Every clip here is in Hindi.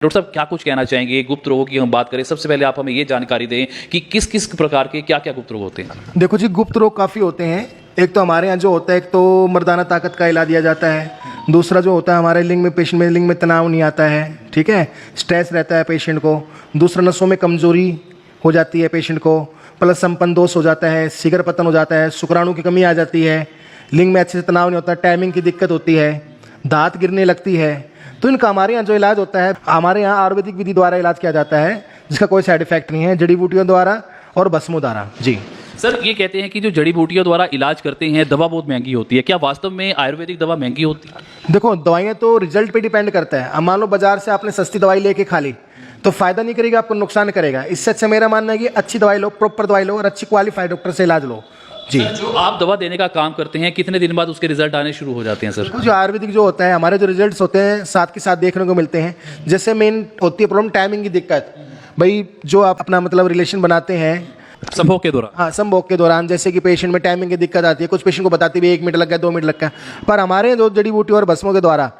डॉक्टर साहब क्या कुछ कहना चाहेंगे गुप्त रोगों की हम बात करें, सबसे पहले आप हमें ये जानकारी दें कि किस किस प्रकार के क्या क्या गुप्त रोग होते हैं। देखो जी, गुप्त रोग काफ़ी होते हैं। एक तो हमारे यहाँ जो होता है, एक तो मर्दाना ताकत का इलाज दिया जाता है। दूसरा जो होता है हमारे लिंग में, पेशेंट में लिंग में तनाव नहीं आता है, ठीक है, स्ट्रेस रहता है पेशेंट को। दूसरा नसों में कमजोरी हो जाती है पेशेंट को, प्लस संपन्न दोष हो जाता है, शिगर पतन हो जाता है, शुक्राणु की कमी आ जाती है, लिंग में अच्छे से तनाव नहीं होता, टाइमिंग की दिक्कत होती है, दांत गिरने लगती है। तो इनका हमारे यहाँ जो इलाज होता है, हमारे यहाँ आयुर्वेदिक विधि द्वारा इलाज किया जाता है, जिसका कोई साइड इफेक्ट नहीं है, जड़ी बूटियों द्वारा और भस्मों द्वारा। जी सर, ये कहते हैं कि जो जड़ी बूटियों द्वारा इलाज करते हैं दवा बहुत महंगी होती है, क्या वास्तव में आयुर्वेदिक दवा महंगी होती है? देखो, दवाइयाँ तो रिजल्ट पे डिपेंड करता है। अब मान लो बाजार से आपने सस्ती दवाई लेके खा ली तो फायदा नहीं करेगा, आपको नुकसान करेगा। इससे अच्छा मेरा मानना है कि अच्छी दवाई लो, प्रॉपर दवाई लो और अच्छी क्वालिफाइड डॉक्टर से इलाज लो। जी, जो आप दवा देने का काम करते हैं कितने दिन बाद उसके रिजल्ट आने शुरू हो जाते हैं सर? जो आयुर्वेदिक जो होता है, हमारे जो रिजल्ट्स होते हैं साथ के साथ देखने को मिलते हैं। जैसे मेन होती है प्रॉब्लम टाइमिंग की दिक्कत। भाई जो आप अपना मतलब रिलेशन बनाते हैं संभोग के दौरान, हाँ, संभोग के दौरान, जैसे कि पेशेंट में टाइमिंग की दिक्कत आती है, कुछ पेशेंट को बताते भी 1 मिनट लग गया, 2 मिनट लग गया, पर हमारे जो जड़ी बूटी और भस्मों के द्वारा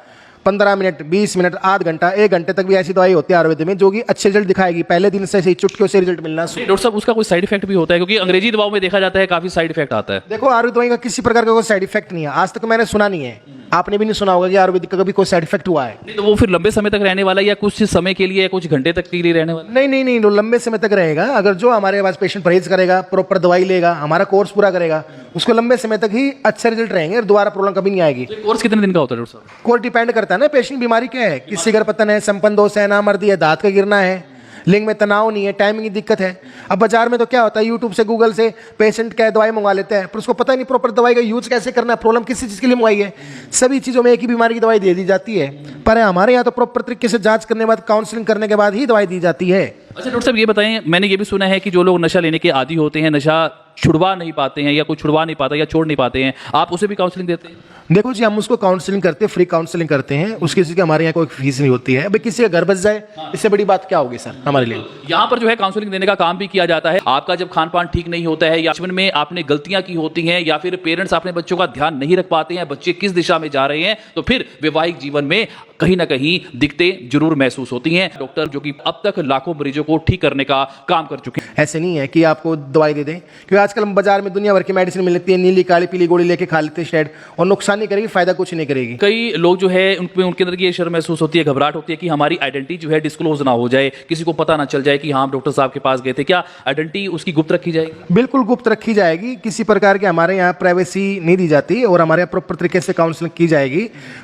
15 मिनट, 20 मिनट, आध घंटा, 1 घंटे तक भी ऐसी दवाई होती है आयुर्वेद में जो कि अच्छे रिजल्ट दिखाएगी। पहले दिन से ही चुटकियों से रिजल्ट मिलना। डॉक्टर साहब उसका कोई साइड इफेक्ट भी होता है? क्योंकि अंग्रेजी दवाओं में देखा जाता है काफी साइड इफेक्ट आता है। देखो, आयुर्वेद दवाई का किसी प्रकार का कोई साइड इफेक्ट नहीं है, आज तक मैंने सुना नहीं है। आपने भी नहीं सुना होगा कि आयुर्वेदिक का कभी कोई साइड इफेक्ट हुआ है। नहीं तो वो फिर लंबे समय तक रहने वाला है या कुछ समय के लिए, कुछ घंटे तक के लिए रहने वाला? नहीं नहीं नहीं, लंबे समय तक रहेगा। अगर जो हमारे पास पेशेंट परहेज करेगा, प्रॉपर दवाई लेगा, हमारा कोर्स पूरा करेगा, उसको लंबे समय तक ही अच्छे रिजल्ट रहेंगे और दोबारा प्रॉब्लम कभी नहीं आएगी। कोर्स कितने दिन का होता है डॉक्टर साहब? कोर्स डिपेंड करता है ना पेशेंट की बीमारी क्या है, किस शिगर पतन है, संपन्न दोष है, नामर्दी है, दांत का गिरना है, लिंग में तनाव नहीं है, टाइमिंग की दिक्कत है। अब बाजार में तो क्या होता है, यूट्यूब से, गूगल से पेशेंट क्या दवाई मंगवा लेते हैं, पर उसको पता ही नहीं प्रॉपर दवाई का यूज कैसे करना है, प्रॉब्लम किसी चीज़ के लिए मंगवाई है। सभी चीज़ों में एक ही बीमारी की दवाई दे दी जाती है, पर हमारे यहाँ तो प्रॉपर तरीके से जांच करने के बाद, काउंसलिंग करने के बाद ही दवाई दी जाती है। अच्छा डॉक्टर साहब, ये बताएं, मैंने ये भी सुना है कि जो लोग नशा लेने के आदी होते हैं, नशा छुड़वा नहीं पाते हैं या कोई छुड़वा नहीं पाता या छोड़ नहीं पाते हैं, आप उसे भी काउंसलिंग देते हैं? देखो जी, हम उसको काउंसलिंग करते हैं, फ्री काउंसलिंग करते हैं, उसकी चीज़ की हमारे यहाँ कोई फीस नहीं होती है। अभी किसी का घर बच जाए, इससे बड़ी बात क्या होगी सर हमारे लिए। यहाँ पर जो है काउंसलिंग देने का काम भी किया जाता है। आपका जब खान पान ठीक नहीं होता है या जीवन में आपने गलतियां की होती हैं या फिर पेरेंट्स अपने बच्चों का ध्यान नहीं रख पाते हैं, बच्चे किस दिशा में जा रहे हैं, तो फिर वैवाहिक जीवन में कहीं ना कहीं दिक्कतें जरूर महसूस होती हैं। डॉक्टर जो कि अब तक लाखों मरीजों को ठीक करने का काम कर चुके हैं। ऐसे नहीं है कि आपको दवाई दे दें, क्योंकि आजकल हम बाजार में दुनिया भर की मेडिसिन मिलती है, नीली काली पीली गोली लेके खा लेते हैं शेड, और नुकसान नहीं करेगी, फायदा कुछ नहीं करेगी। कई लोग जो है उनके अंदर ये शर्म महसूस होती है, घबराहट होती है कि हमारी आइडेंटिटी जो है डिस्क्लोज ना हो जाए, किसी को पता ना चल जाए कि हाँ हम डॉक्टर साहब के पास गए थे। क्या आइडेंटिटी उसकी गुप्त रखी जाएगी? बिल्कुल गुप्त रखी जाएगी, किसी प्रकार के हमारे यहाँ प्राइवेसी नहीं दी जाती, और हमारे यहाँ प्रॉपर तरीके से काउंसलिंग की जाएगी,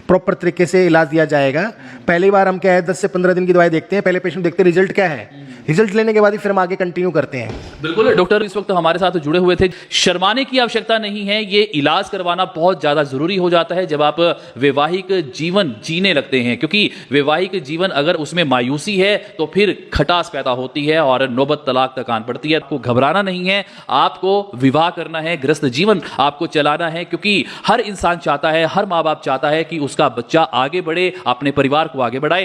प्रॉपर तरीके से इलाज दिया जाएगा। पहली बार हम क्या है 10 से 15 दिन की दवाई देखते हैं, पहले पेशेंट देखते हैं रिजल्ट क्या है, रिजल्ट लेने के बाद ही फिर हम आगे कंटिन्यू करते हैं। बिल्कुल डॉक्टर इस वक्त हमारे साथ जुड़े हुए थे। शर्माने की आवश्यकता नहीं है, ये इलाज करवाना बहुत ज्यादा जरूरी हो जाता है जब आप वैवाहिक जीवन जीने लगते हैं, क्योंकि वैवाहिक जीवन अगर उसमें मायूसी है तो फिर खटास पैदा होती है और नौबत तलाक तक आन पड़ती है। आपको घबराना नहीं है, आपको विवाह करना है, गृहस्थ जीवन आपको चलाना है, क्योंकि हर इंसान चाहता है, हर माँ बाप चाहता है कि उसका बच्चा आगे बढ़े, अपने परिवार को आगे बढ़ाए।